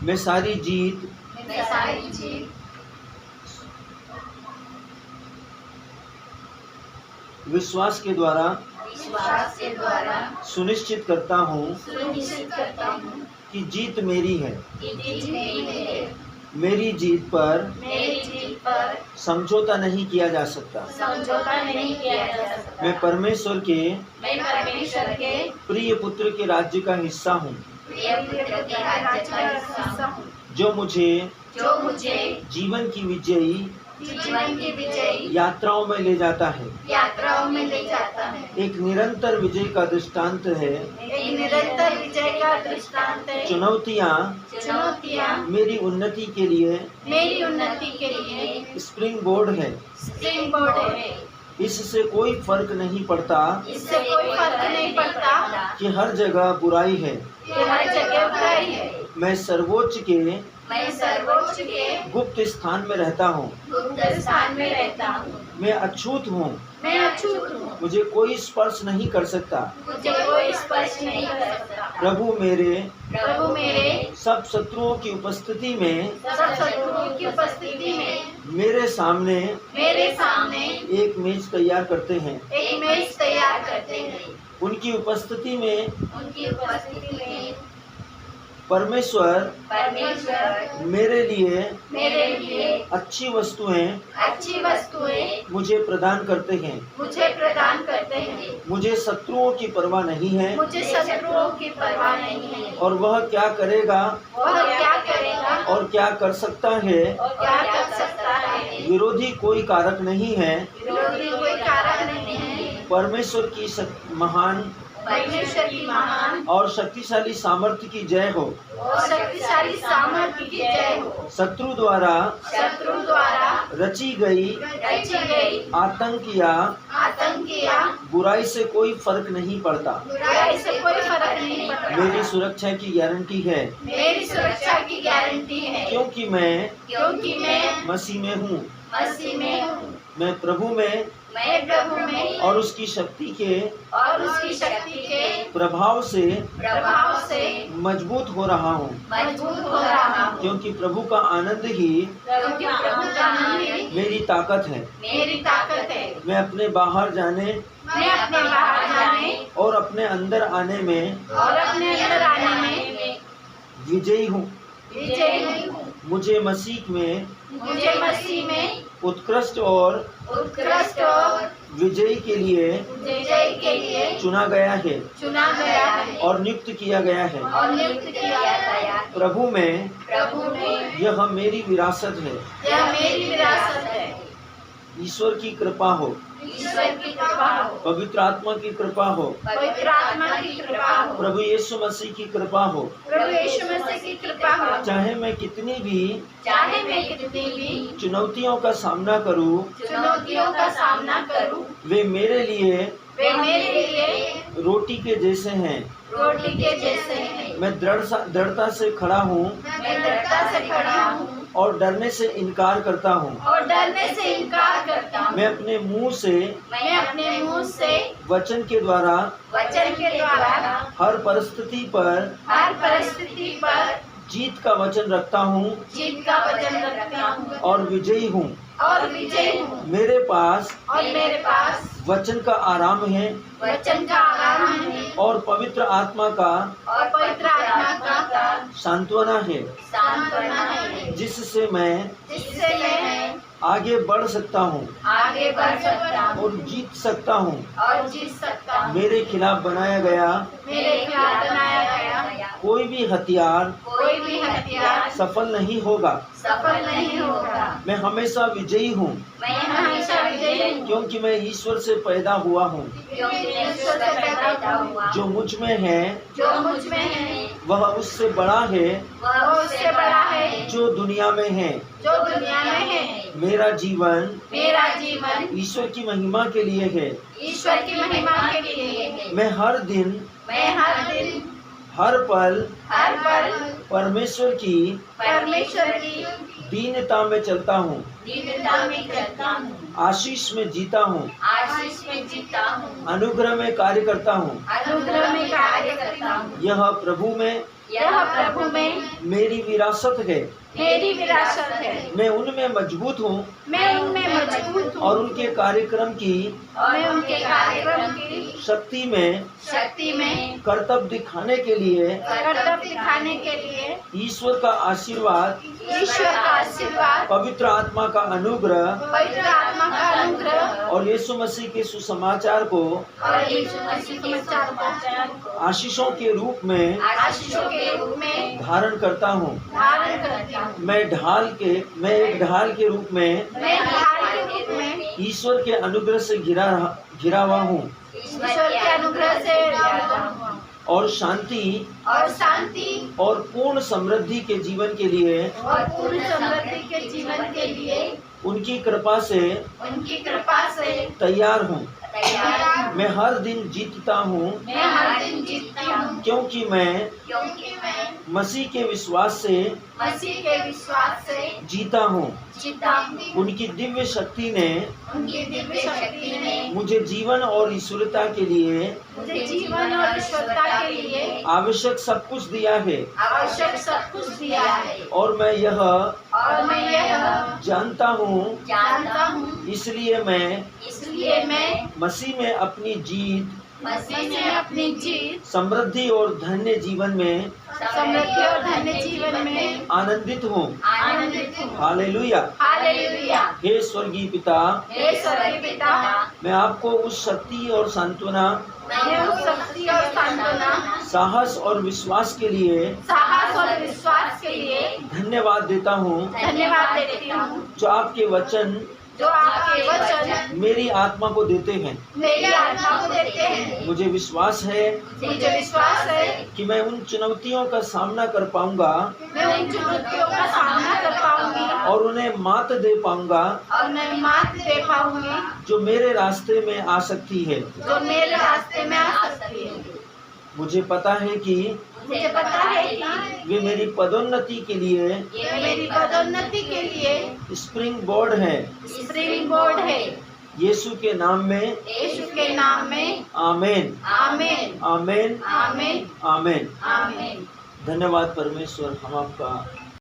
मैं सारी जीत विश्वास के द्वारा सुनिश्चित करता हूँ कि जीत मेरी है। मेरी जीत पर समझौता नहीं किया जा सकता। मैं परमेश्वर के प्रिय पुत्र के राज्य का हिस्सा हूँ, जो मुझे जीवन की विजयी यात्राओं में ले जाता है। एक निरंतर विजय का दृष्टांत है। चुनौतियाँ मेरी उन्नति के लिए स्प्रिंग बोर्ड है। इससे कोई फर्क नहीं पड़ता कि हर जगह बुराई है। मैं सर्वोच्च के गुप्त स्थान में रहता हूँ। मैं अछूत हूँ। मुझे कोई स्पर्श नहीं कर सकता। प्रभु मेरे सब शत्रुओं की उपस्थिति में मेरे सामने एक मेज तैयार करते हैं। उनकी उपस्थिति में परमेश्वर मेरे लिए अच्छी वस्तुएं मुझे प्रदान करते हैं। मुझे शत्रुओं की परवाह नहीं है। और वह क्या करेगा और क्या कर सकता है, विरोधी कोई कारक नहीं है। परमेश्वर की महान और शक्तिशाली सामर्थ्य की जय हो। शत्रु द्वारा रची गई आतंक या बुराई से कोई फर्क नहीं पड़ता। मेरी सुरक्षा की गारंटी है। क्योंकि मैं मसीह में हूँ। मैं प्रभु में और उसकी शक्ति के प्रभाव से मजबूत हो रहा हूँ। क्योंकि प्रभु का आनंद ही मेरी ताकत है। मैं अपने बाहर जाने और अपने अंदर आने में विजयी हूँ। मुझे मसीह में उत्कृष्ट और विजयी के लिए चुना गया है और नियुक्त किया गया है। प्रभु में यह मेरी विरासत है। ईश्वर की कृपा हो। पवित्र आत्मा की कृपा हो। प्रभु यीशु मसीह की कृपा हो। चाहे मैं कितनी भी चुनौतियों का सामना करूं, वे मेरे लिए रोटी के जैसे हैं। मैं दृढ़ता से खड़ा हूँ और डरने से इनकार करता हूँ। मैं अपने मुंह से वचन के द्वारा हर परिस्थिति पर जीत का वचन रखता हूँ और विजयी हूँ। मेरे पास वचन का आराम है और पवित्र आत्मा का सांत्वना है, जिससे मैं आगे बढ़ सकता हूँ और जीत सकता हूँ। मेरे खिलाफ बनाया गया कोई भी हथियार सफल नहीं होगा। मैं हमेशा विजयी हूँ, क्योंकि मैं ईश्वर से पैदा हुआ हूँ। जो मुझ में है वह उससे बड़ा है जो दुनिया में है। मेरा जीवन ईश्वर की महिमा के लिए है। मैं हर दिन हर पल परमेश्वर की दीनता में चलता हूँ। दीनता में चलता हूँ, आशीष में जीता हूँ, आशीष में जीता हूँ, अनुग्रह में कार्य करता हूँ। अनुग्रह में कार्य करता हूँ। यह प्रभु में यह प्रभु में मेरी विरासत है। मेरी विरासत है। मैं उनमें मजबूत हूँ मैं उनमें मजबूत हूँ और उनके कार्यक्रम की मैं उनके कार्यक्रम की शक्ति में कर्तव्य दिखाने के लिए कर्तव्य दिखाने के लिए ईश्वर का आशीर्वाद, ईश्वर का आशीर्वाद, पवित्र आत्मा का अनुग्रह पवित्र आत्मा का अनुग्रह और यीशु मसीह के सुसमाचार को और यीशु मसीह के समाचार को आशीषों के रूप में आशीषों के रूप में धारण करता हूँ। धारण करता हूँ। मैं एक ढाल के रूप में मैं ढाल के रूप में ईश्वर के अनुग्रह से घिरा हुआ हूँ ईश्वर के अनुग्रह से घिरा हुआ हूँ और शांति और पूर्ण समृद्धि के जीवन के लिए और पूर्ण समृद्धि के जीवन के लिए उनकी कृपा से तैयार हूँ। मैं हर दिन जीतता हूँ मैं हर दिन जीतता हूँ क्योंकि मैं मसीह के विश्वास से जीता हूँ। उनकी दिव्य शक्ति ने मुझे जीवन और ईश्वरता के लिए आवश्यक सब कुछ दिया है और मैं यह जानता हूँ। इसलिए मैं मसीह में अपनी जीत, समृद्धि और धन्य जीवन में आनंदित हूँ। हालेलुया। हे स्वर्गीय पिता, मैं आपको उस शक्ति और सांत्वना, साहस और विश्वास के लिए धन्यवाद देता हूँ जो आपके वचन मेरी आत्मा को देते हैं। मुझे विश्वास है कि मैं उन चुनौतियों का सामना कर पाऊंगा और उन्हें मात दे पाऊंगा जो मेरे रास्ते में आ सकती है। मुझे पता है कि वे मेरी पदोन्नति के लिए स्प्रिंग बोर्ड है। यीशु के नाम में आमीन। आमीन। धन्यवाद परमेश्वर, हम आपका